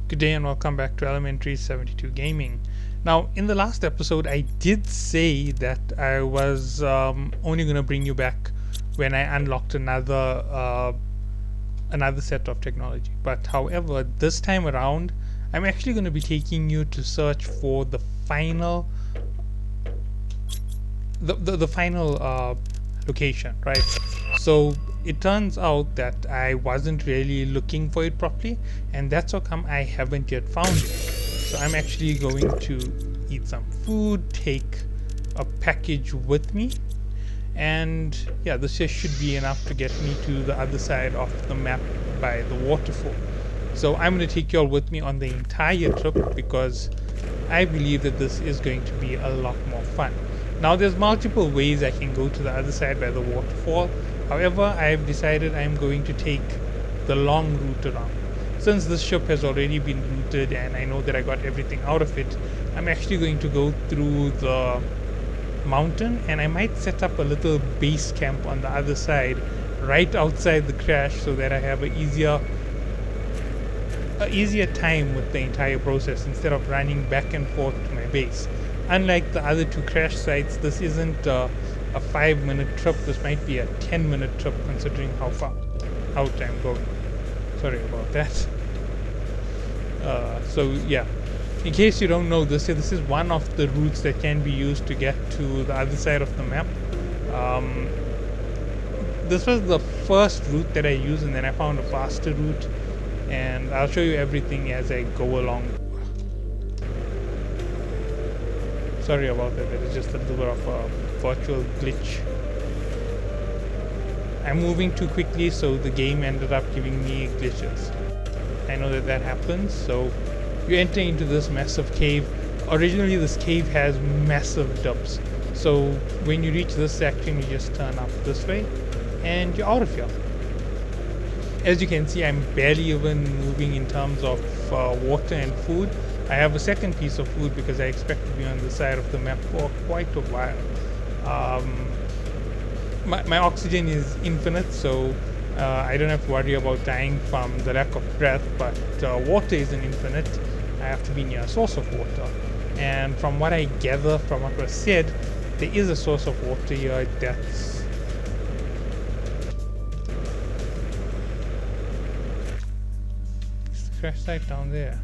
Good day and welcome back to Elementary 72 Gaming. Now, in the last episode, I did say that I was only going to bring you back when I unlocked another set of technology. But however, this time around, I'm actually going to be taking you to search for the final location, right? So it turns out that I wasn't really looking for it properly, and that's how come I haven't yet found it. So I'm actually going to eat some food, take a package with me, and yeah, this just should be enough to get me to the other side of the map by the waterfall. So I'm going to take you all with me on the entire trip because I believe that this is going to be a lot more fun. Now there's multiple ways I can go to the other side by the waterfall. However, I've decided I'm going to take the long route around. Since this ship has already been looted and I know that I got everything out of it, I'm actually going to go through the mountain, and I might set up a little base camp on the other side right outside the crash so that I have an easier time with the entire process instead of running back and forth to my base. Unlike the other two crash sites, this isn't a 5-minute trip. This might be a 10-minute trip considering how far out I'm going. Sorry about that. So yeah, in case you don't know, this is one of the routes that can be used to get to the other side of the map. This was the first route that I used, and then I found a faster route, and I'll show you everything as I go along. Sorry about that, there is just a little bit of a virtual glitch. I'm moving too quickly, so the game ended up giving me glitches. I know that happens. So you enter into this massive cave. Originally this cave has massive dips, so when you reach this section you just turn up this way and you're out of here. As you can see, I'm barely even moving in terms of water and food. I have a second piece of food because I expect to be on the side of the map for quite a while. My oxygen is infinite, so I don't have to worry about dying from the lack of breath, but water isn't infinite. I have to be near a source of water. And from what I gather from what was said, there is a source of water here that's... Is the crash site down there?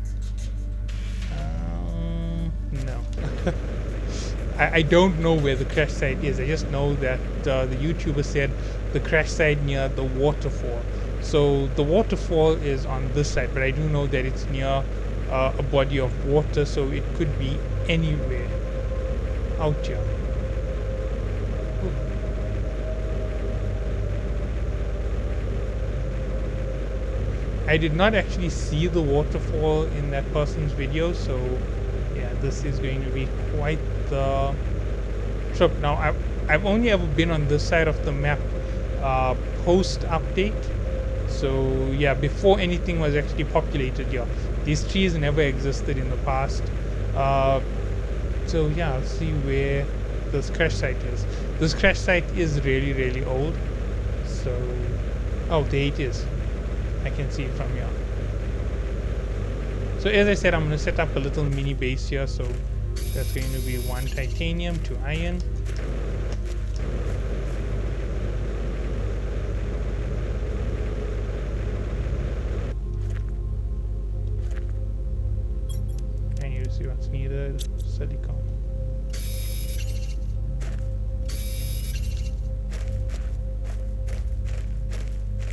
No. I don't know where the crash site is. I just know that the YouTuber said the crash site near the waterfall. So the waterfall is on this side, but I do know that it's near a body of water, so it could be anywhere out here. Ooh. I did not actually see the waterfall in that person's video, so yeah, this is going to be quite the trip. Now I've only ever been on this side of the map post update, so yeah, before anything was actually populated here. These trees never existed in the past. So yeah, I'll see where this crash site is. This crash site is really old, so oh, there it is. I can see it from here. So as I said, I'm going to set up a little mini base here. So that's going to be 1 titanium, 2 iron. And you see what's needed, silicone.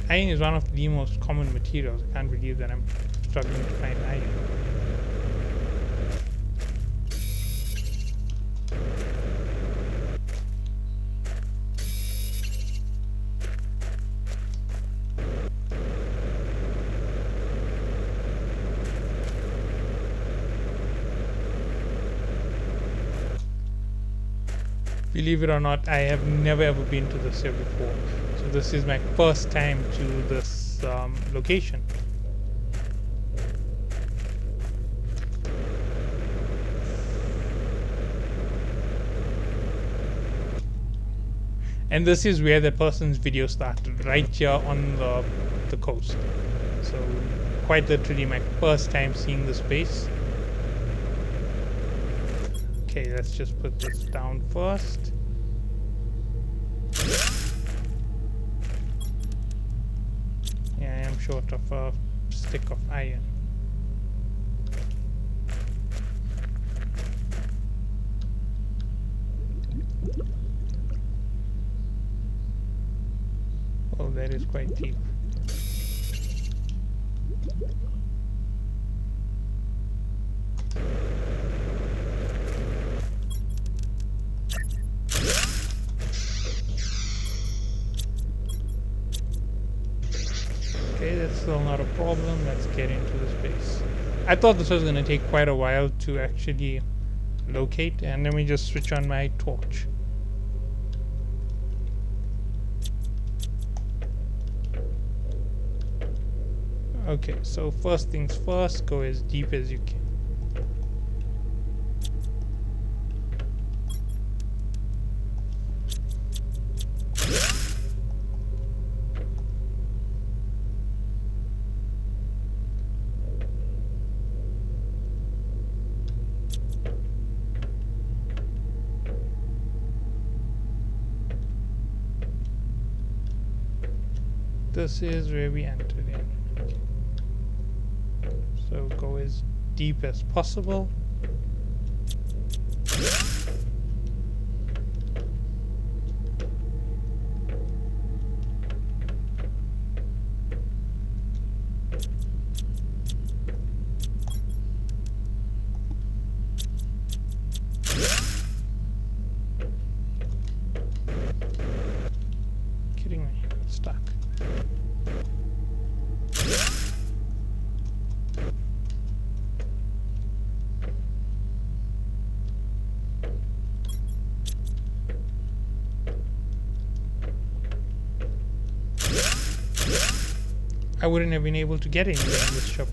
Iron is one of the most common materials. I can't believe that I'm struggling to find iron. Believe it or not, I have never ever been to this here before. So this is my first time to this location. And this is where the person's video started, right here on the coast. So quite literally my first time seeing this base. Okay, let's just put this down first. Yeah, I am short of a stick of iron. Oh, that is quite deep. Okay, that's still not a problem. Let's get into this base. I thought this was going to take quite a while to actually locate, and let me just switch on my torch. Okay, so first things first, go as deep as you can. This is where we entered in. So go as deep as possible. Kidding me, it's stuck. I wouldn't have been able to get anywhere in this shop.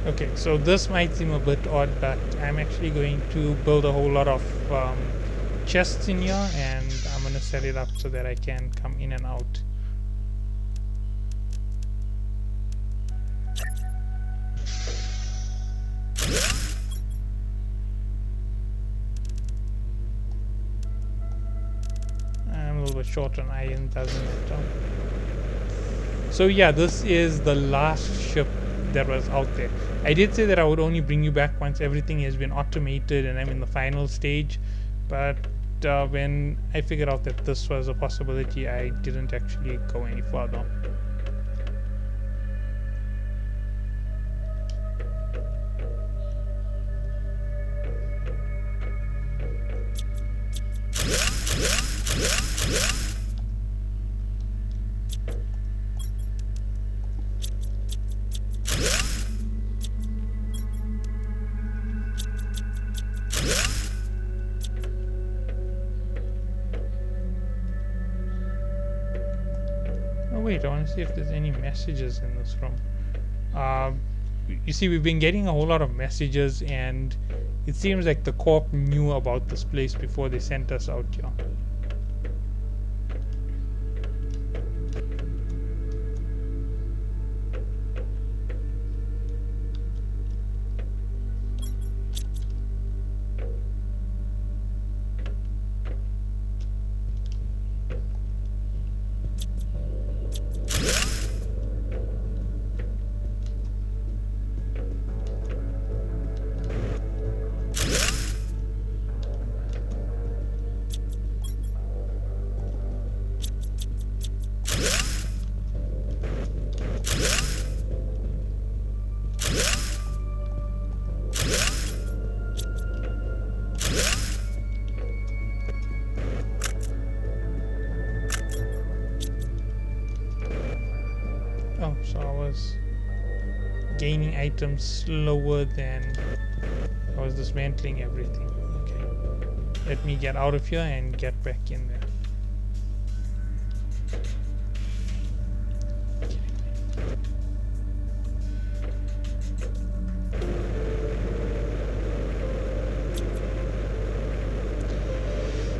Okay, so this might seem a bit odd, but I'm actually going to build a whole lot of chests in here, and I'm going to set it up so that I can come in and out. I'm a little bit short on iron, doesn't matter. So yeah, this is the last ship that was out there. I did say that I would only bring you back once everything has been automated and I'm in the final stage, but when I figured out that this was a possibility, I didn't actually go any further. Oh wait, I want to see if there's any messages in this room. You see, we've been getting a whole lot of messages, and it seems like the Corp knew about this place before they sent us out here. gaining items slower than I was dismantling everything. Okay. Let me get out of here and get back in there.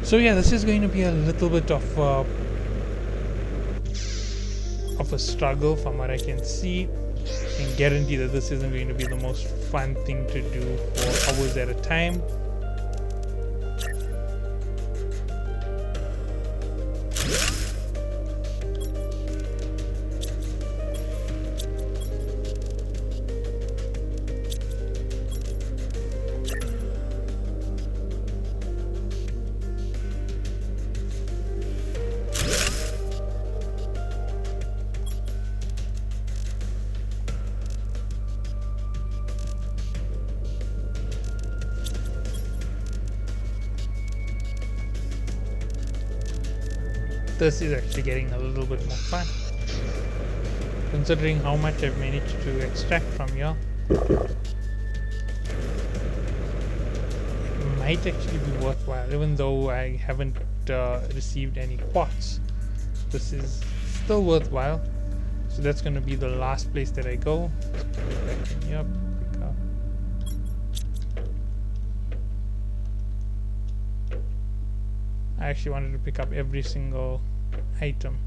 So yeah, this is going to be a little bit of a struggle from what I can see. I can guarantee that this isn't going to be the most fun thing to do for hours at a time. This is actually getting a little bit more fun, considering how much I've managed to extract from here. It might actually be worthwhile, even though I haven't received any quartz. This is still worthwhile. So that's going to be the last place that I go. Let's put it back in here, pick up. I actually wanted to pick up every single item.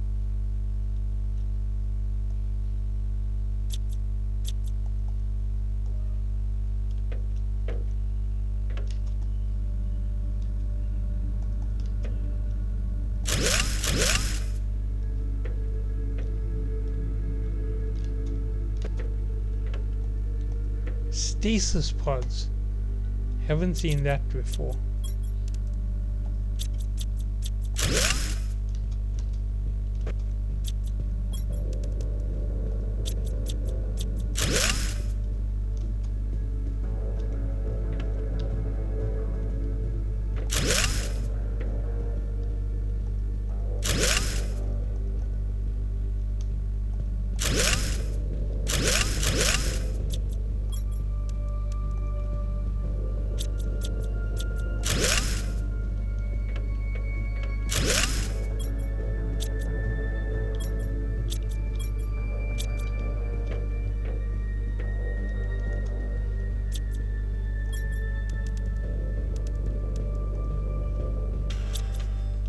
Stasis pods. Haven't seen that before.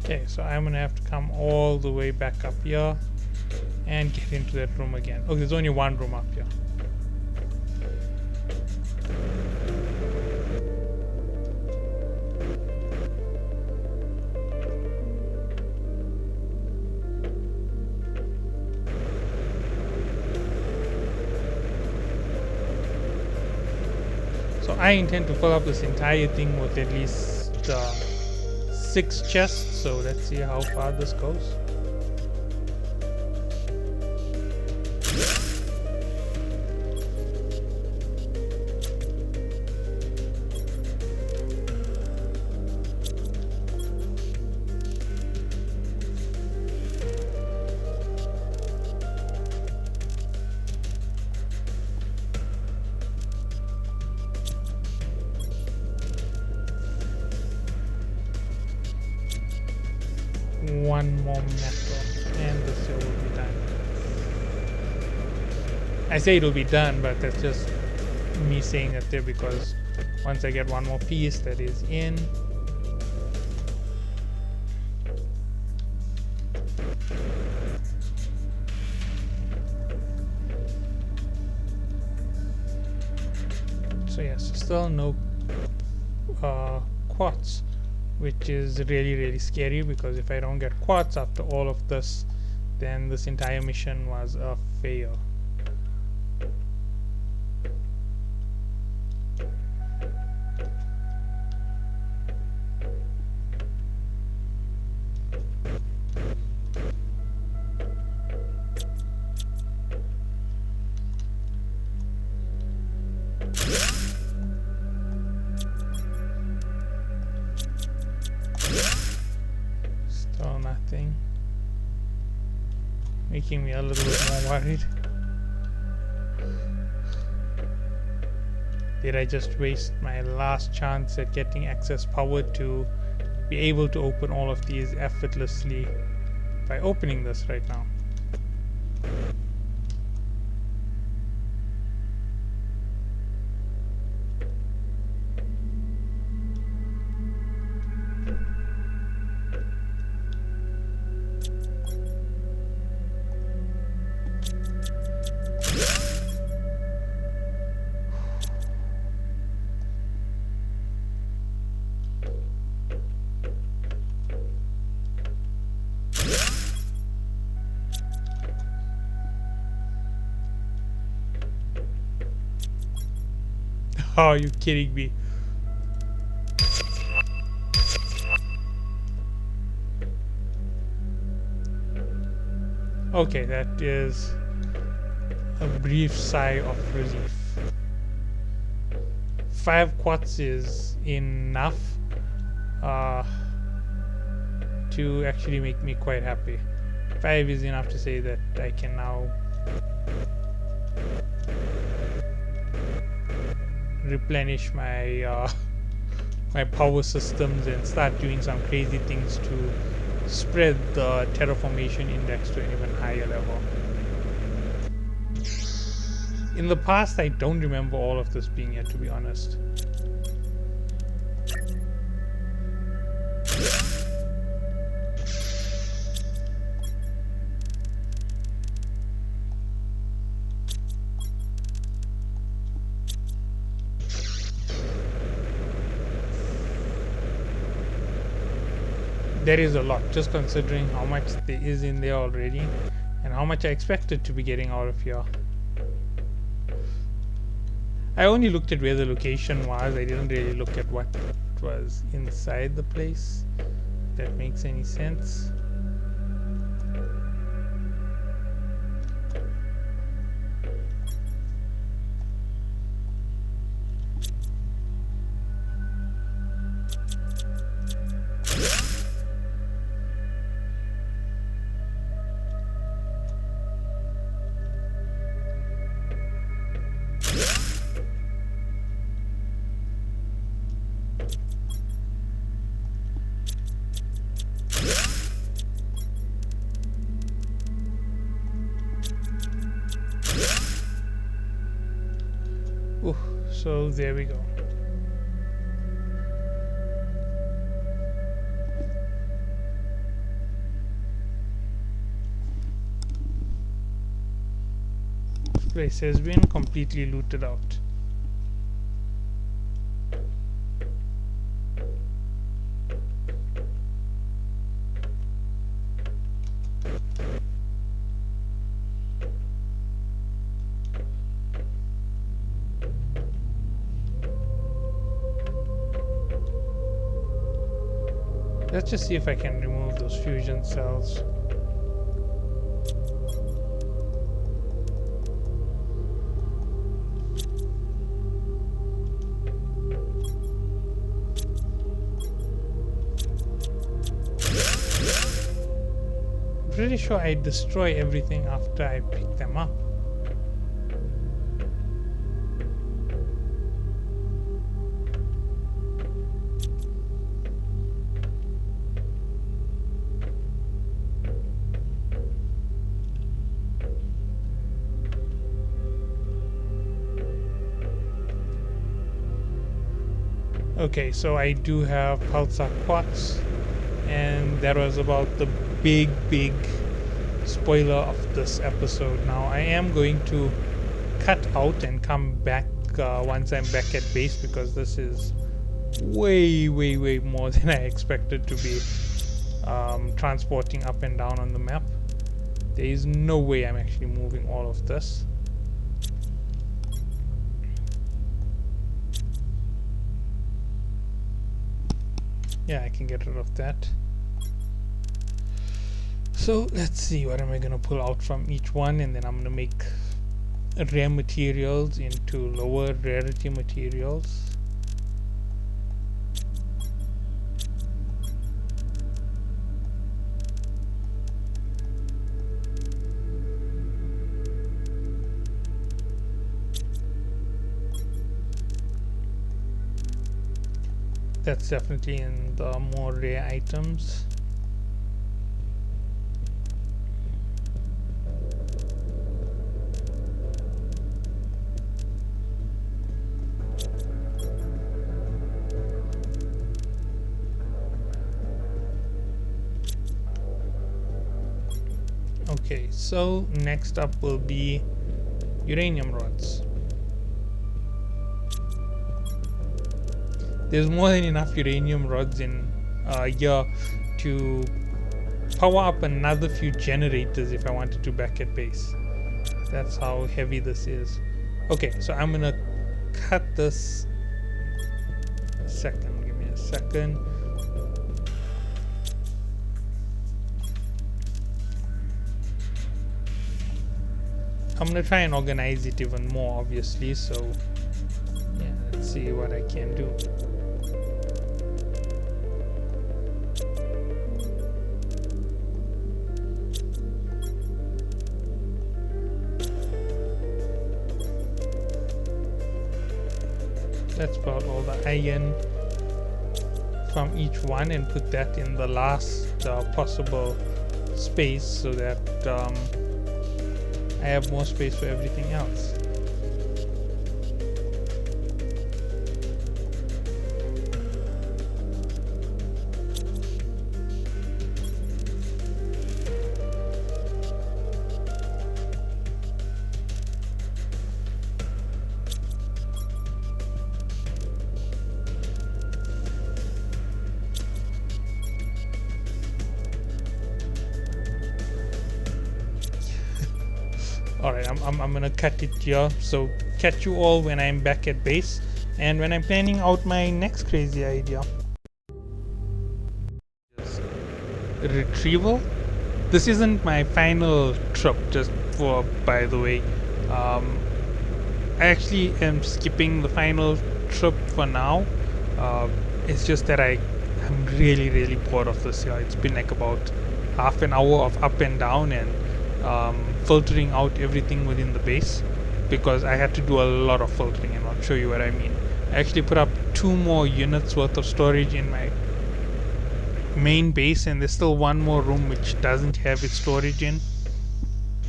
Okay, so I'm gonna have to come all the way back up here and get into that room again. Oh, there's only one room up here. So I intend to fill up this entire thing with at least 6 chests, so let's see how far this goes. One more metal and this here will be done. I say it'll be done, but that's just me saying that there because once I get one more piece that is in, so yes, still no quartz, which is really scary, because if I don't get quartz after all of this, then this entire mission was a fail. Still nothing. Making me a little bit more worried. Did I just waste my last chance at getting excess power to be able to open all of these effortlessly by opening this right now? Oh, are you kidding me? Okay, that is a brief sigh of relief. 5 quartz is enough to actually make me quite happy. 5 is enough to say that I can now replenish my my power systems and start doing some crazy things to spread the terraformation index to an even higher level. In the past, I don't remember all of this being here, to be honest. There is a lot, just considering how much there is in there already and how much I expected to be getting out of here. I only looked at where the location was. I didn't really look at what was inside the place, if that makes any sense. Ooh, so there we go. This place has been completely looted out. Let's just see if I can remove those fusion cells. Pretty sure I destroy everything after I pick them up. Okay, so I do have pulsar quartz, and that was about the big spoiler of this episode. Now I am going to cut out and come back once I'm back at base, because this is way more than I expected to be transporting up and down on the map. There is no way I'm actually moving all of this. Yeah, I can get rid of that. So let's see, what am I gonna pull out from each one, and then I'm gonna make rare materials into lower rarity materials. That's definitely in the more rare items. Okay, so next up will be uranium rods. There's more than enough uranium rods in here to power up another few generators if I wanted to back at base. That's how heavy this is. Okay, so I'm gonna cut this. Give me a second. I'm gonna try and organize it even more, obviously, so yeah, let's see what I can do. Let's pull out all the iron from each one and put that in the last possible space so that I have more space for everything else. Alright, I'm gonna cut it here, so catch you all when I'm back at base and when I'm planning out my next crazy idea. Retrieval. This isn't my final trip, just for by the way. I actually am skipping the final trip for now. It's just that I'm really bored of this here. It's been like about half an hour of up and down and filtering out everything within the base because I had to do a lot of filtering, and I'll show you what I mean. I actually put up 2 more units worth of storage in my main base, and there's still 1 more room which doesn't have its storage in.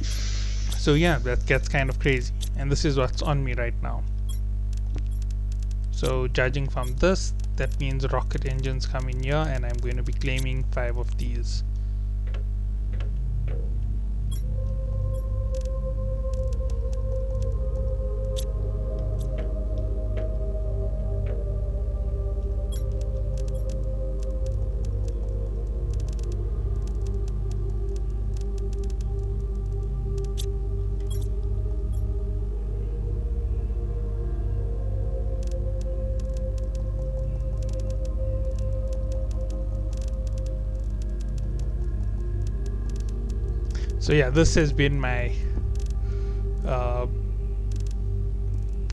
So yeah, that gets kind of crazy, and this is what's on me right now. So judging from this, that means rocket engines come in here, and I'm going to be claiming 5 of these. So yeah, this has been my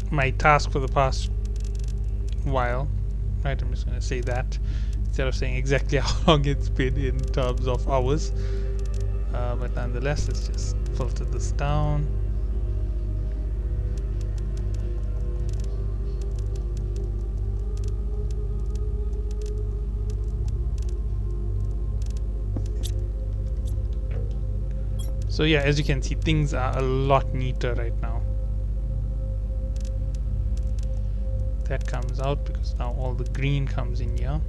my task for the past while. Right, I'm just going to say that instead of saying exactly how long it's been in terms of hours. But nonetheless, let's just filter this down. So yeah, as you can see, things are a lot neater right now. That comes out because now all the green comes in here.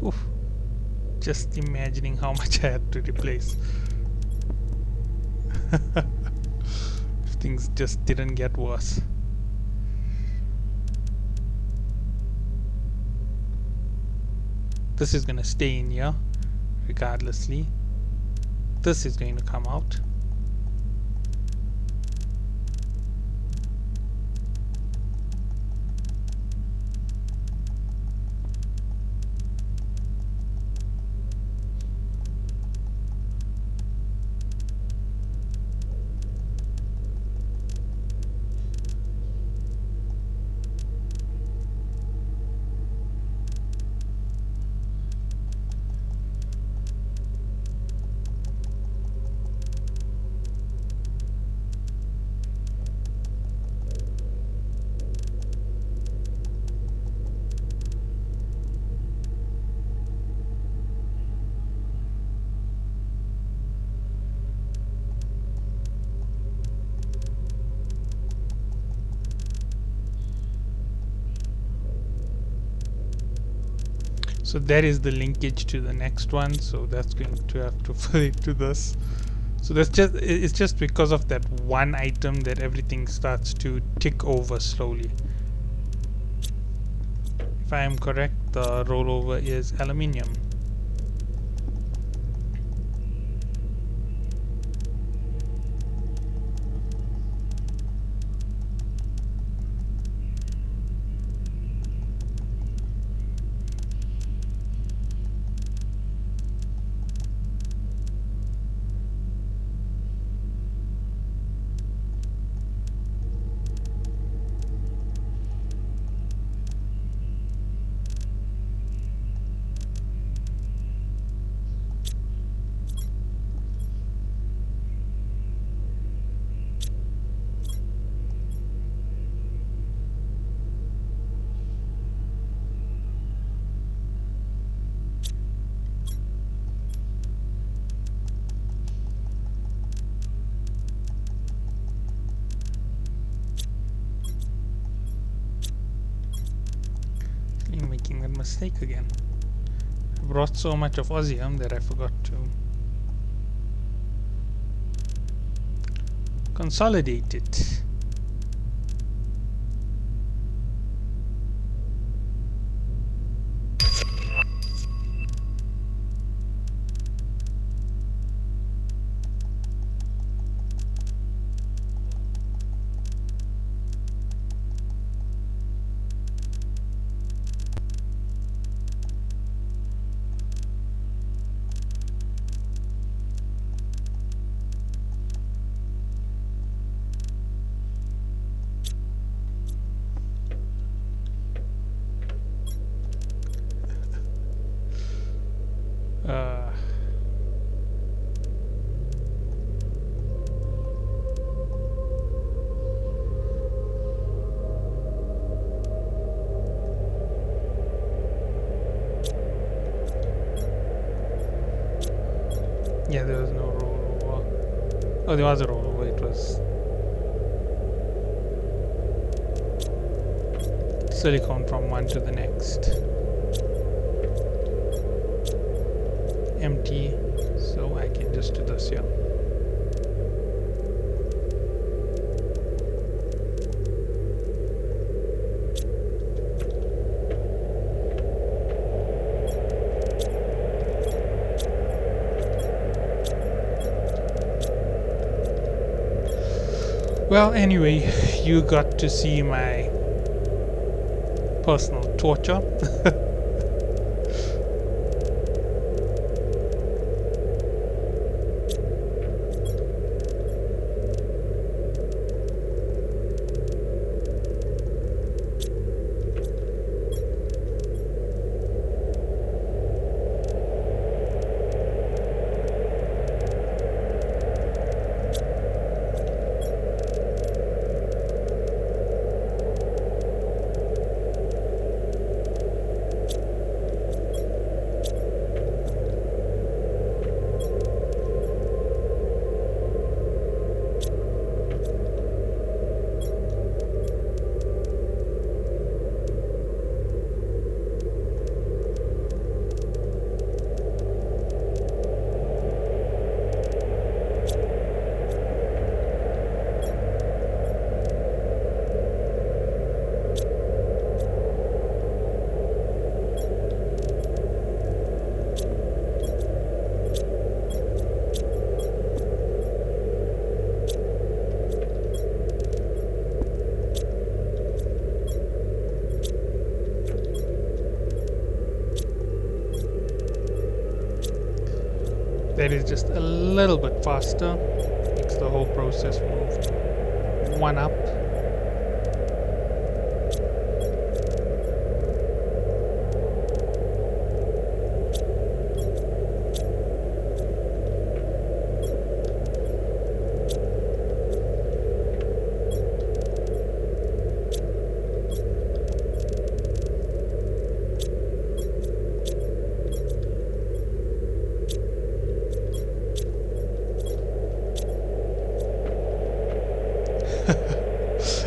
Oof. Just imagining how much I had to replace. If things just didn't get worse. This is going to stay in here regardlessly. This is going to come out. So that is the linkage to the next one, so that's going to have to fill it to this. So that's just, it's just because of that one item that everything starts to tick over slowly. If I am correct, the rollover is aluminium. Making that mistake again. I brought so much of Osmium that I forgot to consolidate it. Yeah, there was no rollover. Oh, there was a rollover. It was silicone from one to the next. Empty, so I can just do this here. Well, anyway, you got to see my personal torture. that is just a little bit faster. Makes the whole process move one up.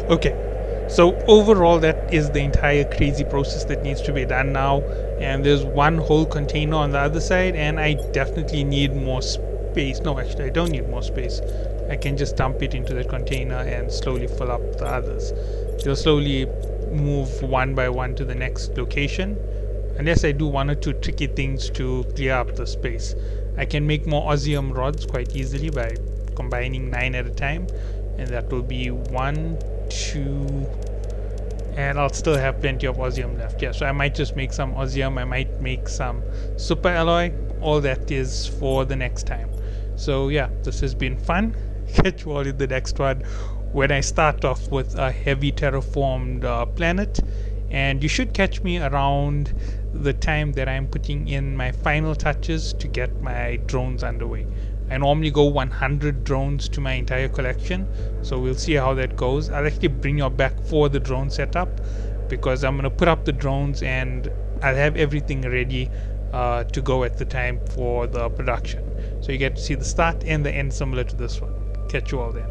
Okay, so overall that is the entire crazy process that needs to be done now, and there's one whole container on the other side, and I definitely need more space. No, actually I don't need more space. I can just dump it into the container and slowly fill up the others. They'll slowly move one by one to the next location, unless I do one or two tricky things to clear up the space. I can make more Osmium rods quite easily by combining 9 at a time, and that will be 1, 2, and I'll still have plenty of Osmium left. Yeah, so I might just make some Osmium, I might make some super alloy. All that is for the next time. So yeah, this has been fun. Catch you all in the next one, when I start off with a heavy terraformed planet, and you should catch me around the time that I'm putting in my final touches to get my drones underway. I normally go 100 drones to my entire collection, so we'll see how that goes. I'll actually bring you back for the drone setup, because I'm going to put up the drones and I'll have everything ready to go at the time for the production. So you get to see the start and the end similar to this one. Catch you all then.